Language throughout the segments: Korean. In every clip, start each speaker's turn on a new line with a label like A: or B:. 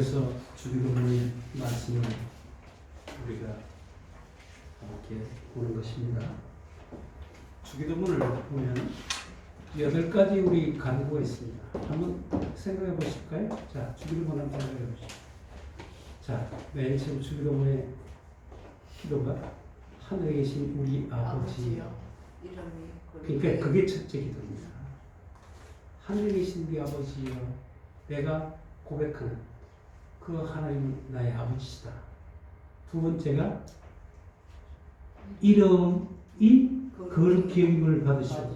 A: 그래서 주기도문의 말씀을 우리가 함께 보는 것입니다. 주기도문을 보면 8가지 우리 간구가 있습니다. 한번 생각해 보실까요? 자, 주기도문 한번 생각해 보시죠. 자, 맨 처음 주기도문의 기도가 하늘에 계신 우리 아버지요. 그러니까 그게 첫째 기도입니다. 하늘에 계신 우리 아버지요. 내가 고백하는 그 하나님은 나의 아버지시다. 두 번째가 이름이 거룩히 여김을 받으시오.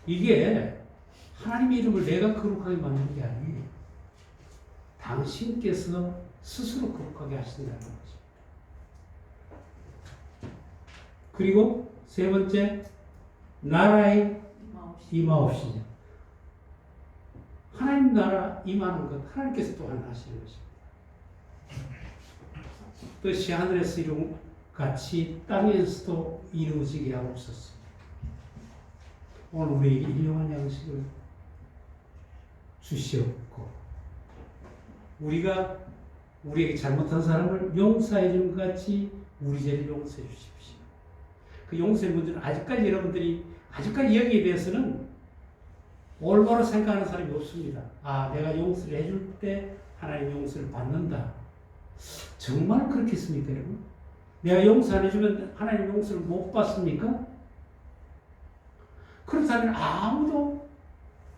A: 이게 하나님의 이름을 내가 거룩하게 만드는 게 아니에요. 당신께서 스스로 거룩하게 하신다는 거죠. 그리고 세 번째, 나라의 임하옵시며. 하나님 나라 임하는 것, 하나님께서 또한 하시는 것입니다. 뜻이 하늘에서 이룬 같이 땅에서도 이루어지게 하옵소서. 오늘 우리에게 일용할 양식을 주시옵고, 우리가 우리에게 잘못한 사람을 용서해 준 것 같이 우리 죄를 용서해 주십시오. 그 용서의 문제는 아직까지 여기에 대해서는 올바로 생각하는 사람이 없습니다. 아, 내가 용서를 해줄 때 하나님 용서를 받는다. 정말 그렇겠습니까, 여러분? 내가 용서 안 해주면 하나님 용서를 못 받습니까? 그렇다면 아무도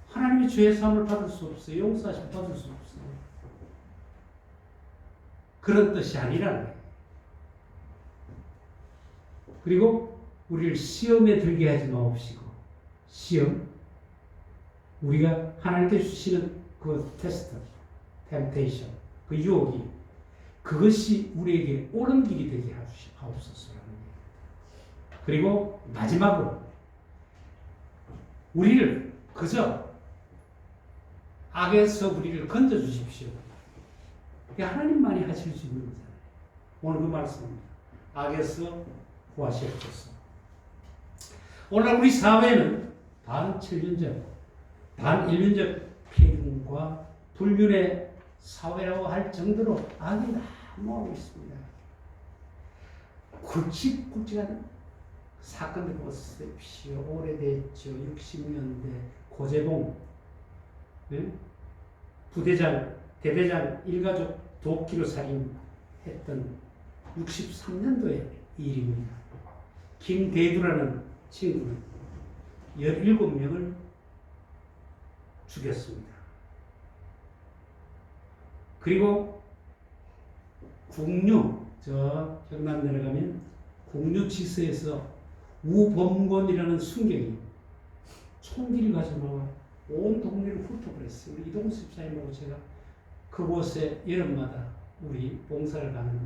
A: 하나님의 죄 사함을 받을 수 없어요. 용서하심을 받을 수 없어요. 그런 뜻이 아니라는 거예요. 그리고 우리를 시험에 들게 하지 마옵시고, 시험, 우리가 하나님께 주시는 그 테스트, 템테이션, 그 유혹이 그것이 우리에게 옳은 길이 되게 하옵소서라는 거예요. 그리고 마지막으로 우리를 그저 악에서 우리를 건져 주십시오. 하나님만이 하실 수 있는 거잖아요. 오늘 그 말씀입니다. 악에서 구하시옵소서. 오늘 우리 사회는 반천년적, 반인륜적 폐륜과 불륜의 사회라고 할 정도로 악이 난무하고 있습니다. 굵직굵직한 사건들 보십시오. 오래됐죠. 60년대 고재봉, 네? 부대장, 대대장 일가족 도끼로 살인했던 63년도의 일입니다. 김대두라는 친구는 17명을 죽였습니다. 그리고 국류, 저 경남 내려가면 국류지서에서 우범권이라는 순경이 총기를 가지고 나와 온 동네를 훑어버렸어요. 우리 이동수 집사님하고 제가 그곳에 여름마다 우리 봉사를 가는데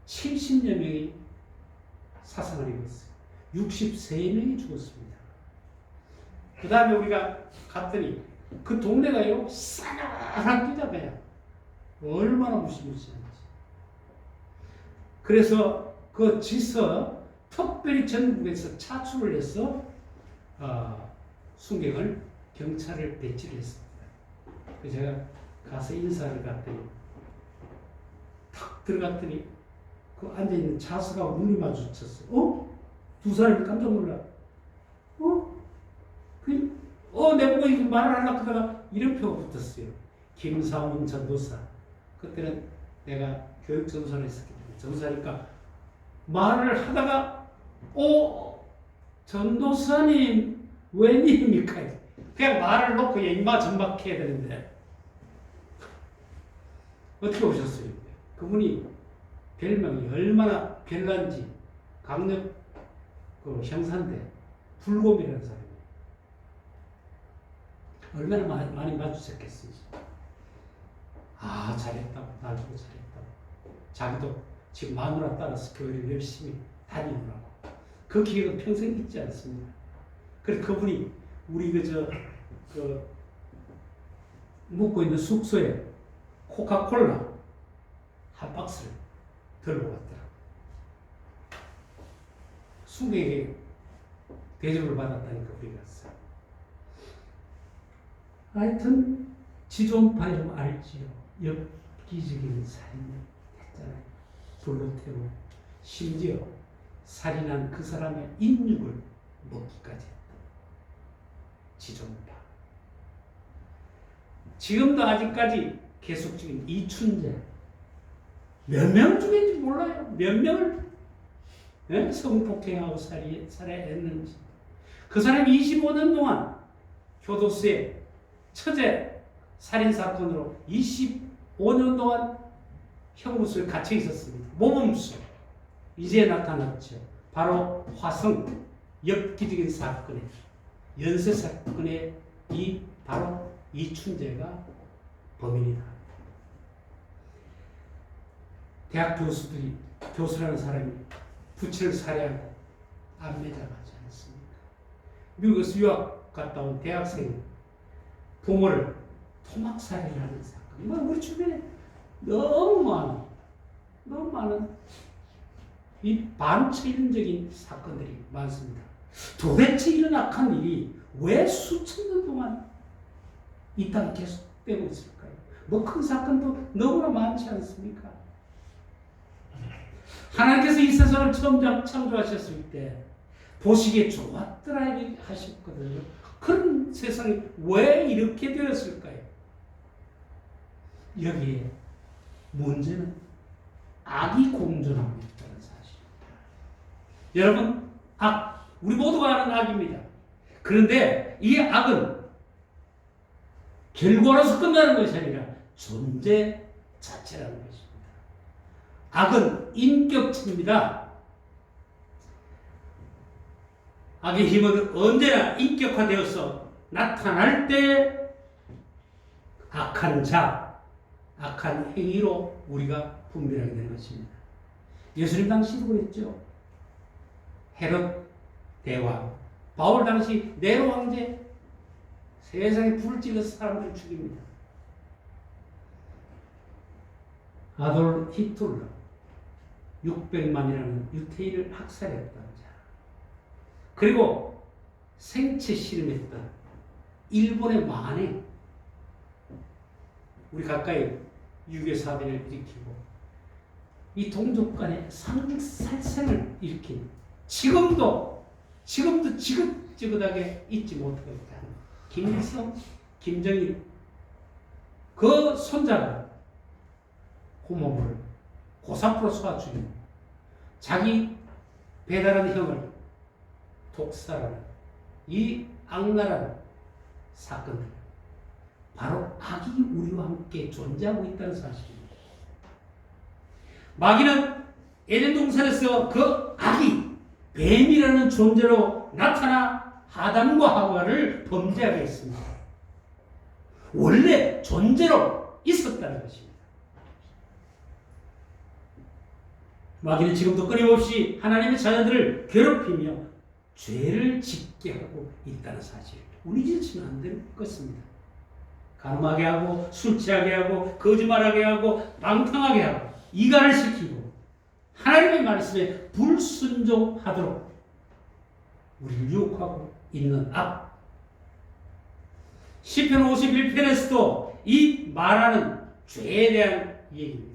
A: 70여 명이 사상을 입었어요. 63명이 죽었습니다. 그 다음에 우리가 갔더니 그 동네가요, 싸늘한 뛰다가요. 얼마나 무시무시한지. 그래서 그 지서 특별히 전국에서 차출을 해서 순경을 경찰을 배치를 했습니다. 그래서 제가 가서 인사를 갔더니 탁 들어갔더니 그 앉아있는 차수가 눈이 마주쳤어요. 두 사람이 깜짝 놀라. 내보고 이거 말을 하려고 하다가 이름표가 붙었어요. 김상훈 전도사. 그때는 내가 교육전도사를 했었기 때문에 전도사니까 말을 하다가 전도사님 웬일입니까? 그냥 말을 놓고 입마 전박해야 되는데 어떻게 오셨어요? 그분이 별명이 얼마나 별난지 강력 그 형사인데 불곰이라는 사람이에요. 얼마나 많이 마주쳤겠어요. 잘했다고, 날 보고 잘했다고. 자기도 지금 마누라 따라서 교회를 열심히 다니느라고. 그 기회가 평생 잊지 않습니다. 그래서 그분이 우리 묵고 있는 숙소에 코카콜라 한 박스를 들고 왔더라고요. 숙에게 대접을 받았다니까 우리가 갔어요. 하여튼 지존파 여러분 알지요? 엽기적인 살인 했잖아요. 불로 태우고 심지어 살인한 그 사람의 인육을 먹기까지 했다. 지존파. 지금도 아직까지 계속 지금 이춘재 몇 명 죽였는지 몰라요. 몇 명을 성폭행하고 살해했는지. 그 사람이 25년 동안 교도소에 처제 살인사건으로 25년 동안 형무소에 갇혀 있었습니다. 모범수. 이제 나타났죠. 바로 화성 엽기적인 사건에, 연쇄 사건에 바로 이춘재가 범인이다. 대학 교수들이, 교수라는 사람이 부친을 살해하고 안매장하지 않습니까? 미국에서 유학 갔다 온 대학생 부모를 토막살해를 하는 사건. 우리 주변에 너무 많은 이 반체인적인 사건들이 많습니다. 도대체 이런 악한 일이 왜 수천 년 동안 이 땅에 계속되고 있을까요? 큰 사건도 너무나 많지 않습니까? 하나님께서 이 세상을 처음 창조하셨을 때 보시기에 좋았더라 하셨거든요. 그런 세상이 왜 이렇게 되었을까요? 여기에 문제는 악이 공존하고 있다는 사실입니다. 여러분, 우리 모두가 아는 악입니다. 그런데 이 악은 결과로서 끝나는 것이 아니라 존재 자체라는 것입니다. 악은 인격체입니다. 악의 힘은 언제나 인격화되어서 나타날 때 악한 자, 악한 행위로 우리가 분별하게 되는 것입니다. 예수님 당시도 그랬죠. 헤롯 대왕, 바울 당시 네로 황제, 세상에 불을 찔러서 사람들을 죽입니다. 아돌프 히틀러, 600만이라는 유태인을 학살했던 자. 그리고 생체 실험했던 일본의 만행, 우리 가까이 유교 사변을 일으키고 이 동족 간의 상살생을 일으킨 지금도 지긋지긋하게 잊지 못하고 있다는 김일성, 김정일 그 손자가 고모부를 고사프로 쏘아 죽이고 자기 배달한 형을 독살하는 이 악랄한 사건들, 바로 악이 우리와 함께 존재하고 있다는 사실입니다. 마귀는 에덴 동산에서 그 악이 뱀이라는 존재로 나타나 아담과 하와를 범죄하게 했습니다. 원래 존재로 있었다는 것입니다. 마귀는 지금도 끊임없이 하나님의 자녀들을 괴롭히며 죄를 짓게 하고 있다는 사실, 우리질치면 안 될 것입니다. 간음하게 하고, 술 취하게 하고, 거짓말하게 하고, 방탕하게 하고, 이간을 시키고, 하나님의 말씀에 불순종하도록 우리를 유혹하고 있는 악. 시편 51편에서도 이 말하는 죄에 대한 얘기입니다.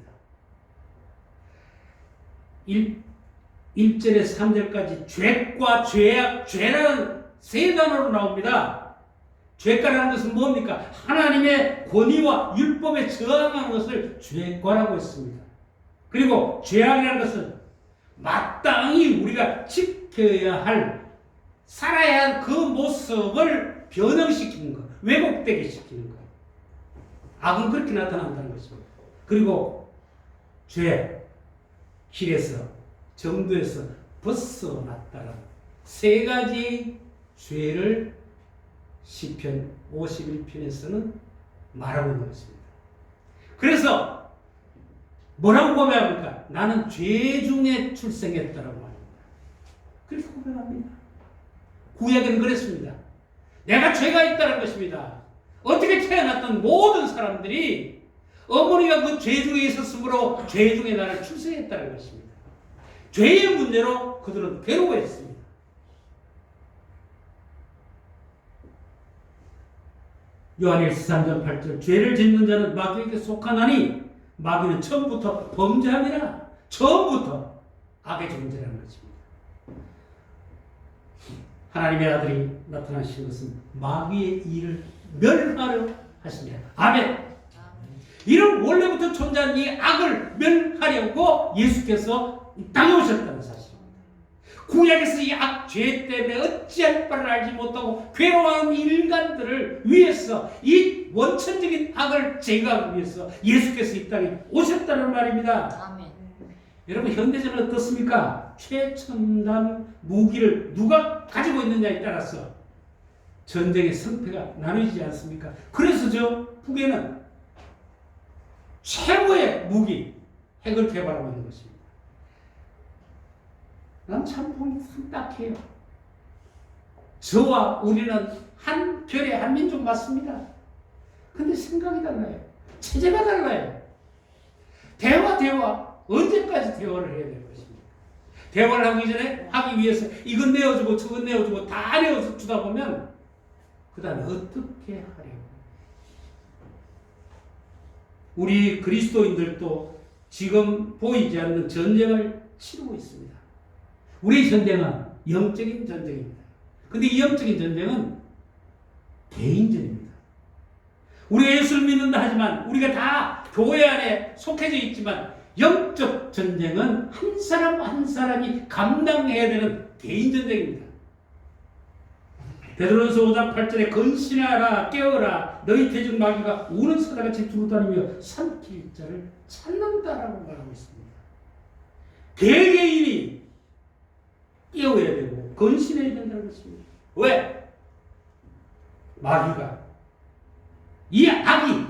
A: 1절에 3절까지 죄과 죄악, 죄라는 세 단어로 나옵니다. 죄과라는 것은 뭡니까? 하나님의 권위와 율법에 저항하는 것을 죄과라고 했습니다. 그리고 죄악이라는 것은 마땅히 우리가 지켜야 할, 살아야 할 그 모습을 변형시키는 것, 왜곡되게 시키는 것. 악은 그렇게 나타난다는 것입니다. 그리고 죄, 길에서, 정도에서 벗어났다는 세 가지 죄를 시편 51편에서는 말하고 있는 것입니다. 그래서 뭐라고 고백합니까? 나는 죄 중에 출생했다라고 말합니다. 그렇게 고백합니다. 구약에는 그랬습니다. 내가 죄가 있다는 것입니다. 어떻게 태어났던 모든 사람들이 어머니가 그 죄 중에 있었으므로 죄 중에 나를 출생했다는 것입니다. 죄의 문제로 그들은 괴로워했습니다. 요한일서 3장 8절 죄를 짓는 자는 마귀에게 속하나니 마귀는 처음부터 범죄함이라. 처음부터 악의 존재라는 것입니다. 하나님의 아들이 나타나신 것은 마귀의 일을 멸하려 하십니다. 아멘. 이런 원래부터 존재한 이 악을 멸하려고 예수께서 이 땅에 오셨다는 사실입니다. 구약에서 이 악, 죄 때문에 어찌할 바를 알지 못하고 괴로워하는 인간들을 위해서 이 원천적인 악을 제거하기 위해서 예수께서 이 땅에 오셨다는 말입니다.
B: 아멘.
A: 여러분, 현대전은 어떻습니까? 최첨단 무기를 누가 가지고 있느냐에 따라서 전쟁의 승패가 나누어지지 않습니까? 그래서 저 북에는 최고의 무기, 핵을 개발하고 있는 것입니다. 난 참 보기 딱해요. 저와 우리는 한 별의 한 민족 맞습니다. 근데 생각이 달라요. 체제가 달라요. 대화. 언제까지 대화를 해야 될 것입니까? 대화를 하기 위해서 이건 내어주고 저건 내어주고 다 내어주다 보면 그 다음에 어떻게 하려고. 우리 그리스도인들도 지금 보이지 않는 전쟁을 치르고 있습니다. 우리의 전쟁은 영적인 전쟁입니다. 근데 이 영적인 전쟁은 개인전입니다. 우리가 예수를 믿는다 하지만 우리가 다 교회 안에 속해져 있지만 영적 전쟁은 한 사람 한 사람이 감당해야 되는 개인 전쟁입니다. 베드로전서 5장 8절에 건신하라 깨어라 너희 대적 마귀가 우는 사자같이 두루다니며 삼킬 자를 찾는다라고 말하고 있습니다. 개개인이 깨어야 되고 건신해야 된다는 것입니다. 왜? 마귀가 이 악이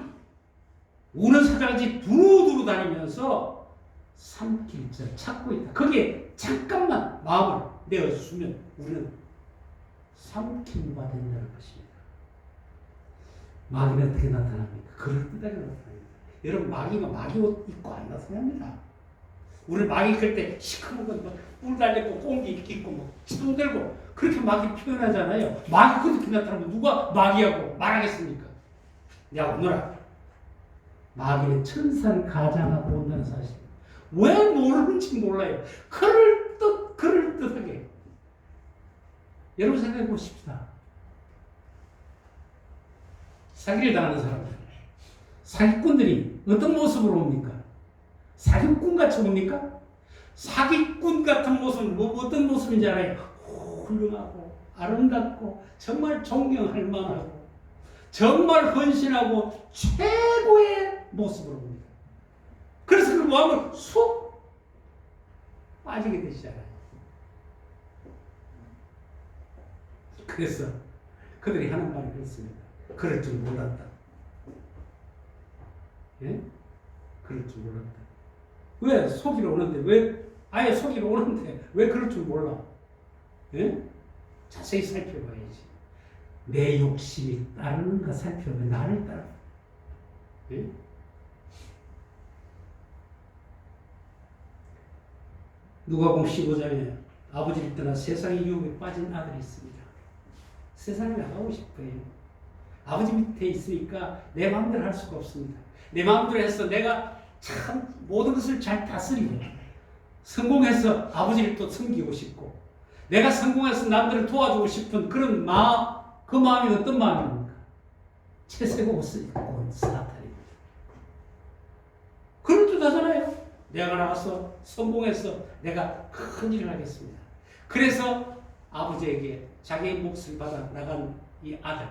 A: 우는 사자같이 두루두루 다니면서 삼킬 자를 찾고 있다. 거기에 잠깐만 마음을 내어주면 우리는 삼킴바 된다는 것입니다. 마귀는 어떻게 나타납니까? 그럴듯하게 나타납니다. 여러분, 마귀가 마귀 옷 입고 안 나타납니다. 우리 마귀 클 때 시커먼 건뿔 달렸고 꽁기 입고 창 들고 그렇게 마귀 표현하잖아요. 마귀 그렇게 나타나면 누가 마귀하고 말하겠습니까? 야, 오너라. 마귀는 천사를 가장하고 온다는 사실입니다. 왜 모르는지 몰라요. 그럴듯하게. 여러분 생각해 보십시다. 사기를 당하는 사람들, 사기꾼들이 어떤 모습으로 옵니까? 사기꾼 같이 옵니까? 사기꾼 같은 모습은 어떤 모습인지 알아요? 훌륭하고 아름답고 정말 존경할 만하고 정말 헌신하고 최고의 모습으로 옵니다. 그래서 그 마음을 쑥 빠지게 되시잖아요. 그래서 그들이 하는 말이 그렇습니다. 그럴 줄 몰랐다. 예? 그럴 줄 몰랐다. 왜 속이러 오는데, 아예 속이러 오는데 왜 그럴 줄 몰라? 예? 자세히 살펴봐야지. 내 욕심이 따르는가 살펴보면 나를 따라. 예? 누가복음 15장에 아버지를 떠나 세상의 유혹에 빠진 아들이 있습니다. 세상을 나가고 싶어요. 아버지 밑에 있으니까 내 마음대로 할 수가 없습니다. 내 마음대로 해서 내가 참 모든 것을 잘 다스리고 성공해서 아버지를 또 섬기고 싶고 내가 성공해서 남들을 도와주고 싶은 그런 마음, 그 마음이 어떤 마음입니까? 채색 옷을 입고 온 사탄입니다. 그럴 듯 하잖아요. 내가 나가서 성공해서 내가 큰 일을 하겠습니다. 그래서 아버지에게 자기의 몫을 받아 나간 이 아들,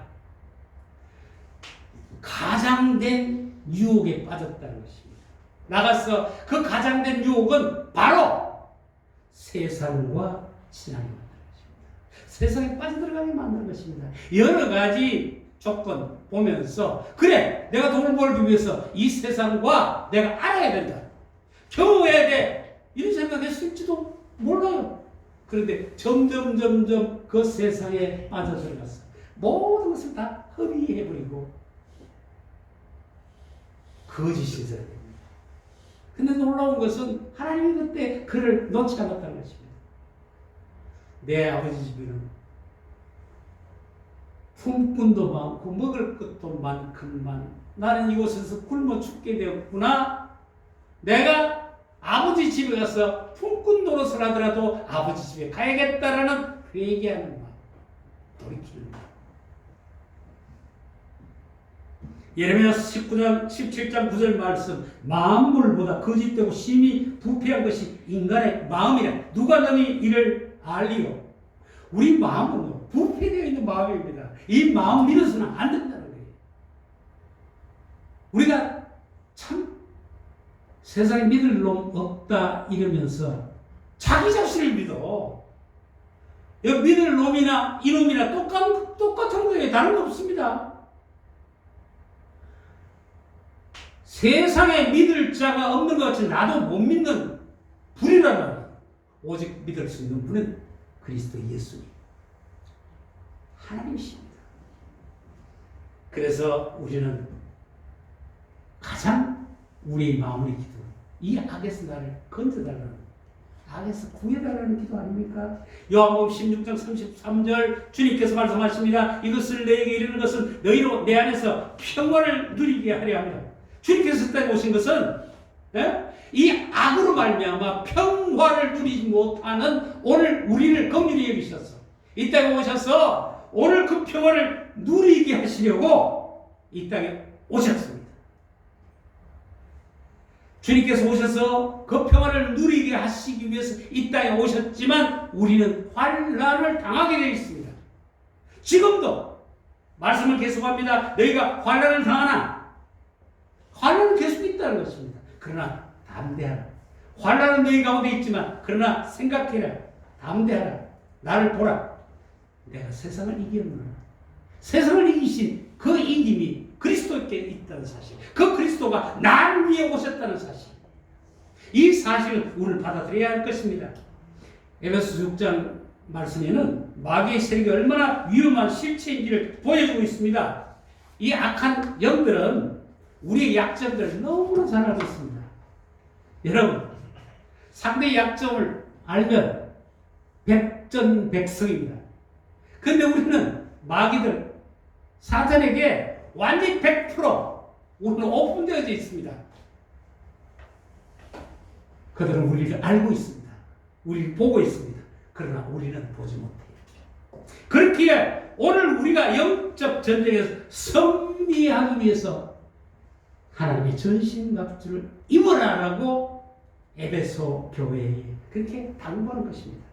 A: 가장된 유혹에 빠졌다는 것입니다. 나가서 그 가장된 유혹은 바로 세상과 신앙이 만드는 것입니다. 세상에 빠져들어가게 만드는 것입니다. 여러 가지 조건 보면서 그래, 내가 돈을 벌기 위해서 이 세상과 내가 알아야 된다. 겨워야 돼. 이런 생각했을지도 몰라요. 그런데 점점 그 세상에 빠져들어갔어. 모든 것을 다 허비해버리고 거짓이 있어야 됩니다. 근데 놀라운 것은 하나님이 그때 그를 놓지 않았다는 것입니다. 내 아버지 집에는 품꾼도 많고 먹을 것도 많건만 나는 이곳에서 굶어 죽게 되었구나. 내가 아버지 집에 가서 품꾼 노릇을 하더라도 아버지 집에 가야겠다라는 회개하는 마음, 돌이키는 마음. 예레미야 17장 9절 말씀, 만물보다 거짓되고 심히 부패한 것이 인간의 마음이라. 누가 너희 이를 알리요? 우리 마음은 부패되어 있는 마음입니다. 이 마음 믿어서는 안 된다는 거예요. 우리가 참 세상에 믿을 놈 없다 이러면서 자기 자신을 믿어. 여기 믿을 놈이나 이놈이나 똑같은 거예요. 다른 거 없습니다. 세상에 믿을 자가 없는 것 같이 나도 못 믿는 분이란 말이에요. 오직 믿을 수 있는 분은 그리스도 예수님, 하나님이십니다. 그래서 우리는 가장 우리의 마음의 기도, 이 악에서 나를 건져달라는, 악에서 구해달라는 기도 아닙니까? 요한복음 16장 33절 주님께서 말씀하십니다. 이것을 너에게 이르는 것은 너희로 내 안에서 평화를 누리게 하려 합니다. 주님께서 땅에 오신 것은 이 악으로 말미암아 평화를 누리지 못하는 오늘 우리를 긍휼히 여기셔서 이 땅에 오셔서 오늘 그 평화를 누리게 하시려고 이 땅에 오셨습니다. 주님께서 오셔서 그 평화를 누리게 하시기 위해서 이 땅에 오셨지만 우리는 환난을 당하게 되어 있습니다. 지금도 말씀을 계속합니다. 너희가 환난을 당하나 환난은 계속 있다는 것입니다. 그러나 담대하라. 환난은 너희 가운데 있지만 그러나 생각해라. 담대하라. 나를 보라. 내가 세상을 이기는구나. 세상을 이기신 그 이김이 그리스도께 있다는 사실, 그 그리스도가 나를 위해 오셨다는 사실, 이 사실을 우리는 받아들여야 할 것입니다. 에베소 6장 말씀에는 마귀의 세력이 얼마나 위험한 실체인지를 보여주고 있습니다. 이 악한 영들은 우리의 약점들을 너무나 잘 알고 있습니다. 여러분, 상대의 약점을 알면 백전백승입니다. 그런데 우리는 마귀들, 사탄에게 완전히 100% 우리는 오픈되어져 있습니다. 그들은 우리를 알고 있습니다. 우리를 보고 있습니다. 그러나 우리는 보지 못해요. 그렇기에 오늘 우리가 영적 전쟁에서 승리하기 위해서 하나님의 전신갑주를 입어라라고 에베소 교회에 그렇게 당부하는 것입니다.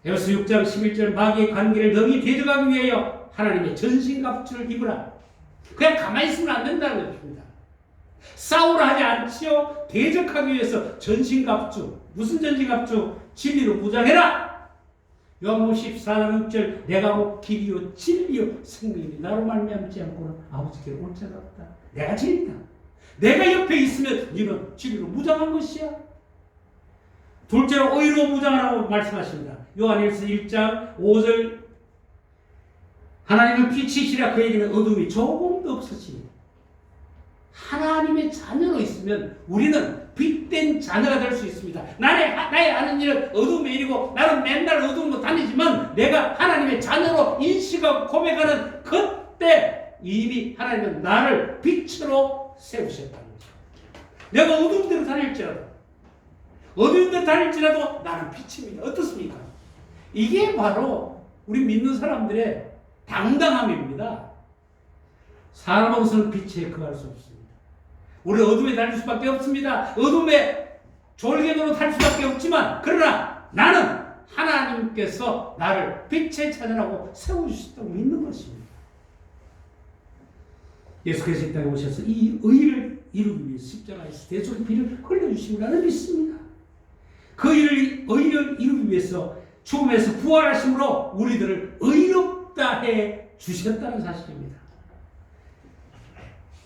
A: 에베소 6장 11절 마귀의 관계를 능히 대적하기 위하여 하나님의 전신갑주를 입으라. 그냥 가만히 있으면 안 된다는 것입니다. 싸우라 하지 않지요. 대적하기 위해서 전신갑주. 무슨 전신갑주? 진리로 무장해라. 요한복음 14장 6절 내가 곧 길이요 진리요 생명이니 나로 말미암지 않고는 아버지께 올 자가 없다. 내가 진리다. 내가 옆에 있으면 너는 진리로 무장한 것이야. 둘째로 의로 무장하라고 말씀하십니다. 요한일서 1장 5절 하나님은 빛이시라 그에게는 어둠이 조금도 없으시니 하나님의 자녀로 있으면 우리는 빛된 자녀가 될 수 있습니다. 나의 하는 일은 어둠의 일이고 나는 맨날 어둠으로 다니지만 내가 하나님의 자녀로 인식하고 고백하는 그때 이미 하나님은 나를 빛으로 세우셨다는 거죠. 내가 어둠대로 다닐지라도 나는 빛입니다. 어떻습니까? 이게 바로 우리 믿는 사람들의 당당함입니다. 사람으로서는 빛에 거할 수 없습니다. 우리 어둠에 다닐 수밖에 없습니다. 어둠에 졸개노로 탈 수밖에 없지만 그러나 나는 하나님께서 나를 빛의 자녀라고 세워주셨다고 믿는 것입니다. 예수께서 이 땅에 오셔서 이 의를 이루기 위해 십자가에서 대속의 피를 흘려주신 나는 믿습니다. 그 의를 이루기 위해서 죽음에서 부활하심으로 우리들을 의롭다 해 주셨다는 사실입니다.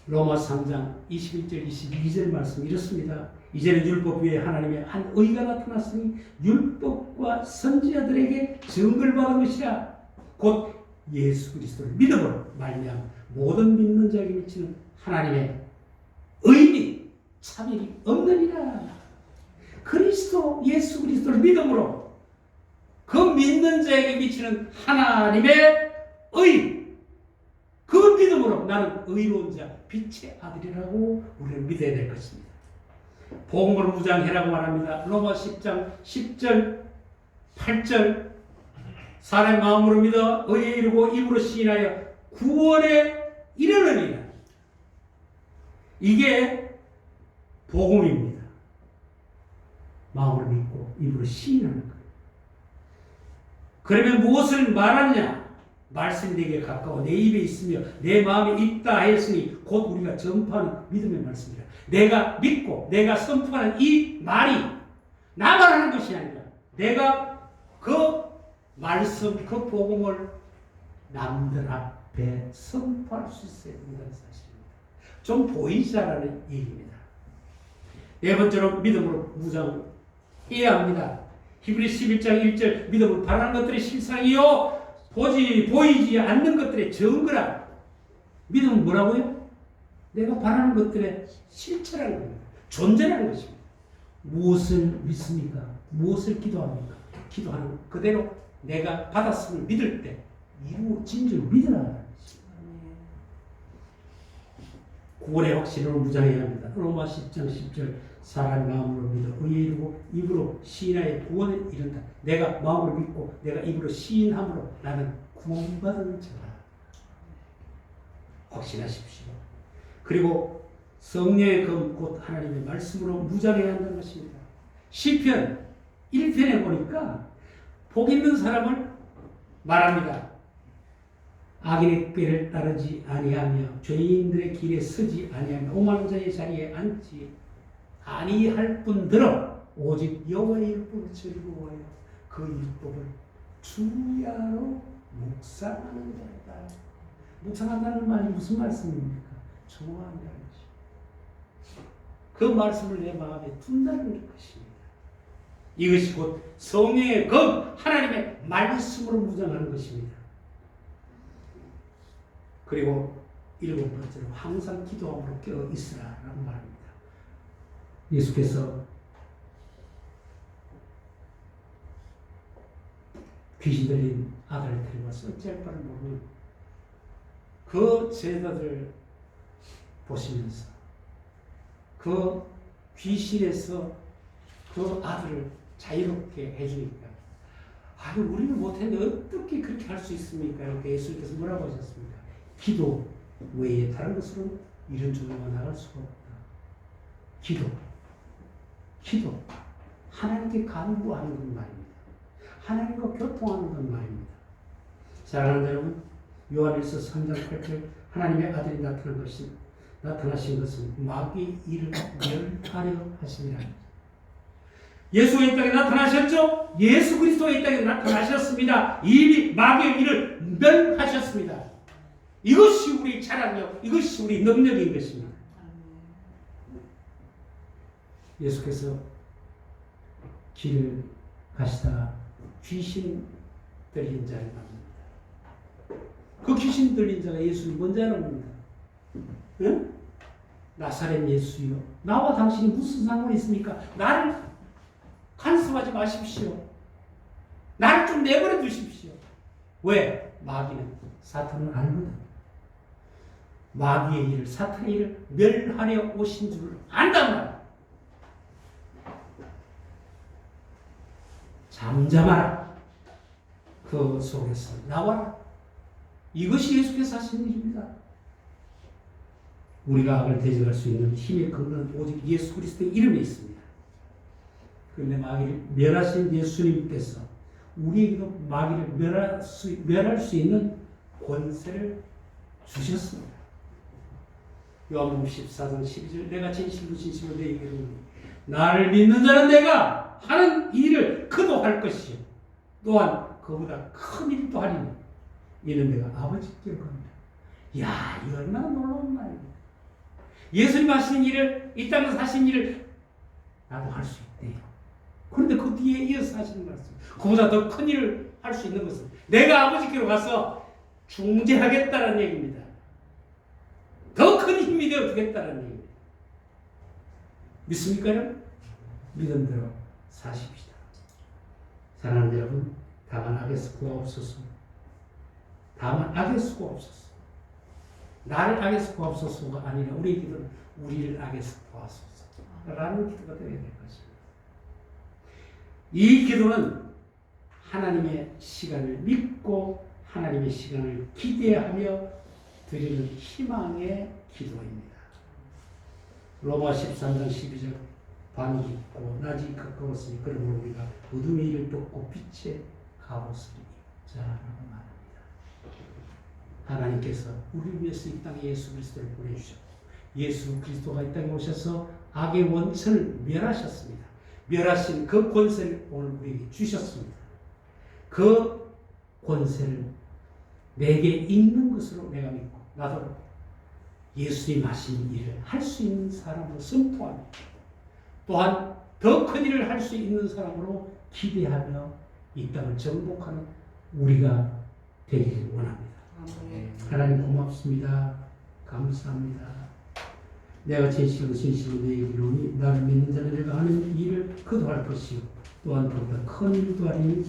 A: 로마 3장 21절 22절 말씀 이렇습니다. 이제는 율법 위에 하나님의 한 의가 나타났으니 율법과 선지자들에게 증거를 받은 것이라. 곧 예수 그리스도를 믿음으로 말미암아 모든 믿는 자에게 미치는 하나님의 의미 차별이 없느니라. 예수 그리스도를 믿음으로 그 믿는 자에게 미치는 하나님의 의, 믿음으로 나는 의로운 자, 빛의 아들이라고 우리는 믿어야 될 것입니다. 복음으로 무장해라고 말합니다. 로마 10장 10절 8절 사람의 마음으로 믿어 의에 이르고 입으로 시인하여 구원에 이르느니라. 이게 복음입니다. 마음으로 믿고 입으로 시인하는 거예요. 그러면 무엇을 말하느냐? 말씀이 내게 가까워 내 입에 있으며 내 마음에 있다 하였으니 곧 우리가 전파하는 믿음의 말씀이라. 내가 믿고 내가 선포하는 이 말이 나만 하는 것이 아니라 내가 그 말씀, 그 복음을 남들 앞에 선포할 수 있어야 된다는 사실입니다. 좀 보이자라는 얘기입니다. 네 번째로 믿음으로 무장해야 합니다. 히브리서 11장 1절 믿음으로 바라는 것들의 실상이요 보이지 않는 것들의 증거라. 믿음은 뭐라고요? 내가 바라는 것들의 실체라는 겁니다. 존재라는 것입니다. 무엇을 믿습니까? 무엇을 기도합니까? 기도하는 그대로 내가 받았음을 믿을 때 이루어진 줄 믿으라. 구원의 확신으로 무장해야 합니다. 로마 10장 10절 사람 마음으로 믿어 의에 이르고 입으로 시인하여 구원에 이른다. 내가 마음으로 믿고 내가 입으로 시인함으로 나는 구원받은 자다. 확신하십시오. 그리고 성령의 검 곧 하나님의 말씀으로 무장해야 한다는 것입니다. 시편 1편에 보니까 복 있는 사람을 말합니다. 악인의 꾀를 따르지 아니하며 죄인들의 길에 서지 아니하며 오만한 자의 자리에 앉지 아니할 뿐더러 오직 여호와의 율법을 즐거워하여 그 율법을 주야로 묵상하는 자다. 묵상한다는 말이 무슨 말씀입니까? 정화한다는 것입니다. 그 말씀을 내 마음에 둔다는 것입니다. 이것이 곧 성령의 검 하나님의 말씀으로 무장하는 것입니다. 그리고 일곱 번째로 항상 기도함으로 깨어 있으라라고 말합니다. 예수께서 귀신 들린 아들을 데리고 와서 어찌할 바를 모르는 그 제자들을 보시면서 그 귀신에서 그 아들을 자유롭게 해주니까 아유 우리는 못했는데 어떻게 그렇게 할 수 있습니까? 이렇게 예수님께서 뭐라고 하셨습니까? 기도 외에 다른 것으로 이런 종류가 나갈 수가 없다. 기도 하나님께 간구하는 것 말입니다. 하나님과 교통하는 것 말입니다. 사랑하는 여러분, 요한일서 3장 8절 하나님의 아들이 나타나신 것은 마귀의 일을 멸하려 하심이라. 예수가 이 땅에 나타나셨죠? 예수 그리스도가 이 땅에 나타나셨습니다. 이미 마귀의 일을 멸하셨습니다. 이것이 우리 자랑이요, 이것이 우리 능력인 것입니다. 예수께서 길을 가시다가 귀신 들린 자를 만납니다. 그 귀신 들린 자가 예수를 뭔지 알아봅니다. 응? 나사렛 예수요, 나와 당신이 무슨 상관이 있습니까? 나를 간섭하지 마십시오. 나를 좀 내버려 두십시오. 왜? 마귀는 사탄을 알거든. 마귀의 일을, 사탄의 일을 멸하려 오신 줄 안단 말이야. 잠잠하라. 그 속에서 나와라. 이것이 예수께서 하신 일입니다. 우리가 악을 대적할 수 있는 힘의 근거는 오직 예수 그리스도의 이름에 있습니다. 그런데 마귀를 멸하신 예수님께서 우리에게도 마귀를 멸할 수 있는 권세를 주셨습니다. 요한복음 14장 12절 내가 진실로 진실로 너희에게 이르노니 나를 믿는 자는 내가 하는 일을 그도 할 것이요 또한 그보다 큰 일도 하리니 이는 내가 아버지께로 갑니다. 야, 이 얼마나 놀라운 말입니다. 예수님 하신 일을, 이 땅에서 하신 일을 나도 할 수 있대요. 그런데 그 뒤에 이어서 하시는 말씀, 그보다 더 큰 일을 할 수 있는 것은 내가 아버지께로 가서 중재하겠다는 얘기입니다. 더 큰 힘이 되어 주겠다는 얘기입니다. 믿습니까? 여러분? 믿음대로 사십시다. 사랑하는 여러분, 다만 악에서 구하옵소서. 다만 악에서 구하옵소서. 나를 악에서 구하옵소서가 아니라 우리의 기도는 우리를 악에서 구하소서라는 기도가 되어야 될 것입니다. 이 기도는 하나님의 시간을 믿고 하나님의 시간을 기대하며 드리는 희망의 기도입니다. 로마 13장 12절 밤이 깊고 낮이 가까웠으니 그러므로 우리가 어둠의 일을 쫓고 빛에 가보으리 자라고 말합니다. 하나님께서 우리를 위해서 이 땅에 예수 그리스도를 보내주셨고 예수 그리스도가 이 땅에 오셔서 악의 원천을 멸하셨습니다. 멸하신 그 권세를 오늘 우리에게 주셨습니다. 그 권세를 내게 있는 것으로 내가 믿고 나도 예수님 하신 일을 할 수 있는 사람으로 선포합니다. 또한 더 큰 일을 할 수 있는 사람으로 기대하며 이 땅을 정복하는 우리가 되기를 원합니다. 하나님 고맙습니다. 감사합니다. 내가 진실로 너에게 이르노니 나를 믿는 자는 내가 하는 일을 그도 할 것이요 또한 보다 큰 일도 하리니